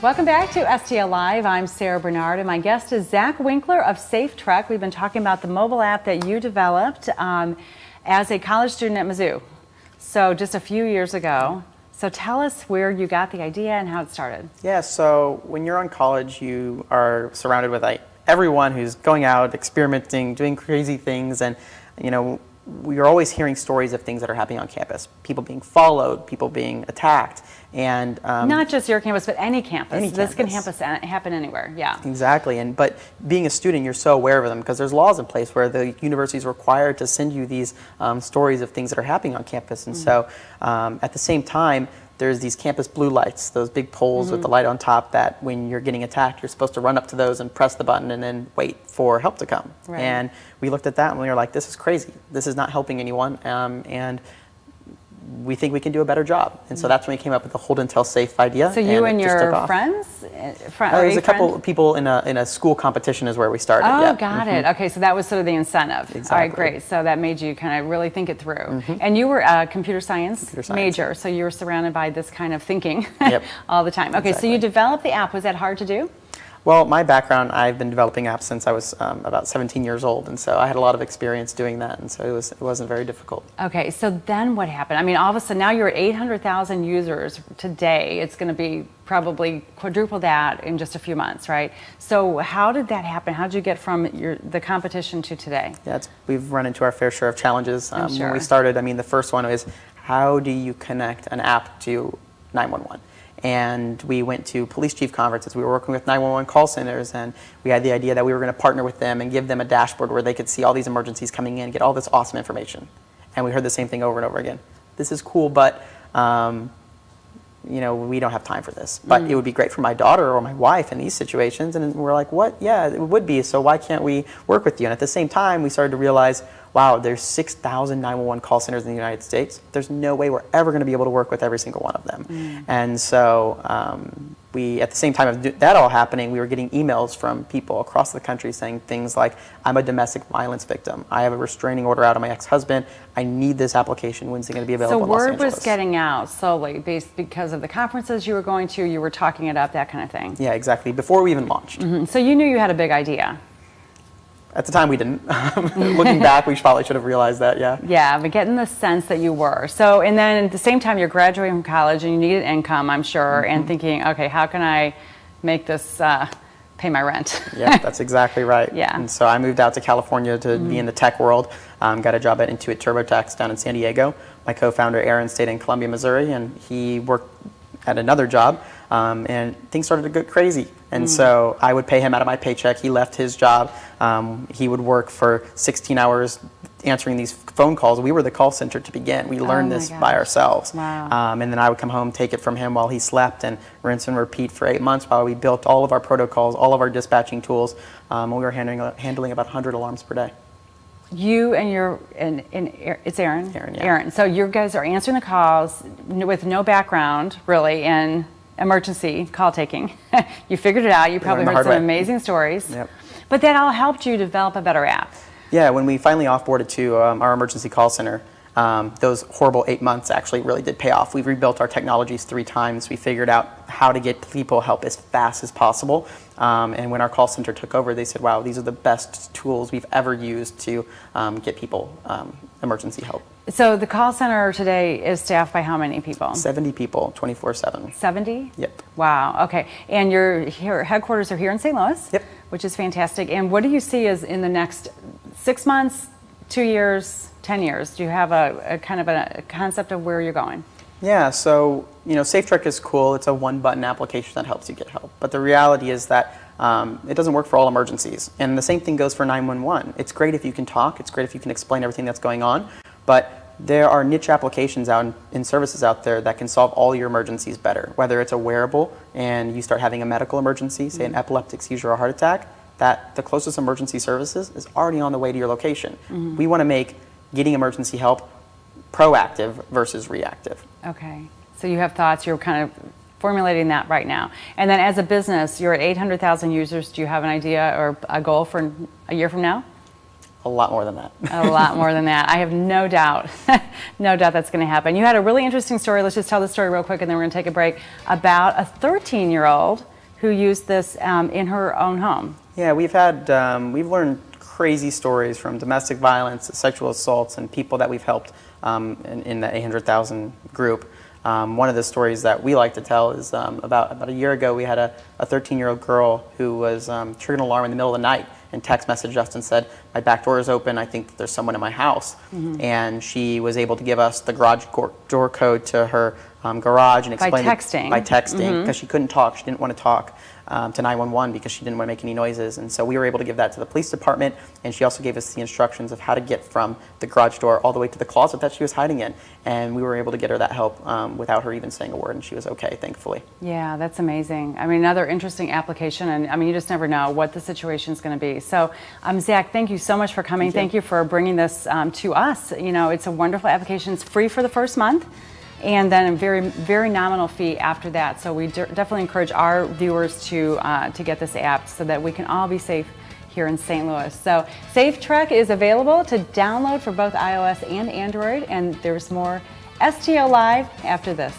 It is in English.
Welcome back to STL Live. I'm Sarah Bernard, and my guest is Zach Winkler of SafeTrek. We've been talking about the mobile app that you developed as a college student at Mizzou, so just a few years ago. So tell us where you got the idea and how it started. Yeah, so when you're on college, you are surrounded with everyone who's going out, experimenting, doing crazy things, and we are always hearing stories of things that are happening on campus. People being followed, people being attacked, and not just your campus, but any campus. Any this campus. can happen anywhere. Yeah. Exactly, but being a student, you're so aware of them because there's laws in place where the university is required to send you these stories of things that are happening on campus, and so at the same time, there's these campus blue lights, those big poles with the light on top that when you're getting attacked, you're supposed to run up to those and press the button and then wait for help to come. Right. And we looked at that and we were like, this is crazy. This is not helping anyone. And we think we can do a better job. And so that's when we came up with the hold until safe idea. So you and your friends? There's a couple of people in a school competition is where we started. Oh, yeah. got it. Okay, so that was sort of the incentive. Exactly. All right, great. So that made you kind of really think it through. And you were a computer science major, so you were surrounded by this kind of thinking all the time. Okay, Exactly. so you developed the app. Was that hard to do? Well, my background, I've been developing apps since I was about 17 years old, and so I had a lot of experience doing that, and so it wasn't very difficult. Okay, so then what happened? I mean, all of a sudden, now you're at 800,000 users today. It's going to be probably quadruple that in just a few months, right? So how did that happen? How did you get from the competition to today? Yeah, we've run into our fair share of challenges. Sure. When we started, the first one was, how do you connect an app to 911? And we went to police chief conferences. We were working with 911 call centers, and we had the idea that we were going to partner with them and give them a dashboard where they could see all these emergencies coming in, get all this awesome information. And we heard the same thing over and over again. This is cool, but we don't have time for this. But it would be great for my daughter or my wife in these situations. And we're like, what? Yeah, it would be. So why can't we work with you? And at the same time, we started to realize, wow, there's 6,000 911 call centers in the United States. There's no way we're ever going to be able to work with every single one of them. And so we, at the same time of that all happening, we were getting emails from people across the country saying things like, I'm a domestic violence victim. I have a restraining order out on my ex-husband. I need this application. When's it going to be available in Los Angeles? So word was getting out slowly because of the conferences you were going to, you were talking it up, that kind of thing. Yeah, exactly. Before we even launched. So you knew you had a big idea. At the time, we didn't. Looking back, we probably should have realized that, yeah. Yeah, but getting the sense that you were. So, and then at the same time, you're graduating from college and you needed income, I'm sure, and thinking, okay, how can I make this pay my rent? Yeah, that's exactly right. Yeah. And so I moved out to California to be in the tech world. Got a job at Intuit TurboTax down in San Diego. My co-founder, Aaron, stayed in Columbia, Missouri, and he worked at another job, and things started to get crazy. And so I would pay him out of my paycheck. He left his job. He would work for 16 hours answering these phone calls. We were the call center to begin. We learned this by ourselves. Wow. And then I would come home, take it from him while he slept, and rinse and repeat for 8 months while we built all of our protocols, all of our dispatching tools. We were handling about 100 alarms per day. You and it's Aaron? Aaron, yeah. Aaron. So you guys are answering the calls with no background, really, in emergency call taking. You figured it out. You probably heard some amazing stories. Yep. But that all helped you develop a better app. Yeah, when we finally offboarded to our emergency call center, those horrible 8 months actually really did pay off. We rebuilt our technologies 3 times. We figured out how to get people help as fast as possible. And when our call center took over, they said, wow, these are the best tools we've ever used to get people emergency help. So the call center today is staffed by how many people? 70 people, 24/7. 70? Yep. Wow, okay. And your headquarters are here in St. Louis? Yep. Which is fantastic. And what do you see as in the next 6 months, 2 years, 10 years? Do you have a kind of a concept of where you're going? Yeah, so SafeTrek is cool. It's a one-button application that helps you get help. But the reality is that it doesn't work for all emergencies. And the same thing goes for 911. It's great if you can talk. It's great if you can explain everything that's going on. But there are niche applications out in services out there that can solve all your emergencies better. Whether it's a wearable and you start having a medical emergency, say an epileptic seizure or heart attack, that the closest emergency services is already on the way to your location. We want to make getting emergency help proactive versus reactive. Okay, so you have thoughts, you're kind of formulating that right now. And then as a business, you're at 800,000 users. Do you have an idea or a goal for a year from now? a lot more than that. A lot more than that. I have no doubt, no doubt that's going to happen. You had a really interesting story. Let's just tell the story real quick and then we're going to take a break about a 13-year-old who used this in her own home. Yeah, we've learned crazy stories from domestic violence, sexual assaults, and people that we've helped in the 800,000 group. One of the stories that we like to tell is about a year ago we had a 13-year-old girl who was triggered an alarm in the middle of the night and text messaged us and said, my back door is open, I think there's someone in my house. And she was able to give us the garage door code to her garage and explain by texting. By texting, because she couldn't talk, she didn't want to talk to 911 because she didn't want to make any noises. And so we were able to give that to the police department, and she also gave us the instructions of how to get from the garage door all the way to the closet that she was hiding in. And we were able to get her that help without her even saying a word, and she was okay, thankfully. Yeah, that's amazing. I mean, another interesting application, and I mean, you just never know what the situation is going to be. So, Zach, thank you so much for coming. Thank you for bringing this to us. You know, it's a wonderful application. It's free for the first month, and then a very, very nominal fee after that. So we definitely encourage our viewers to get this app so that we can all be safe here in St. Louis. So SafeTrek is available to download for both iOS and Android, and there's more STL Live after this.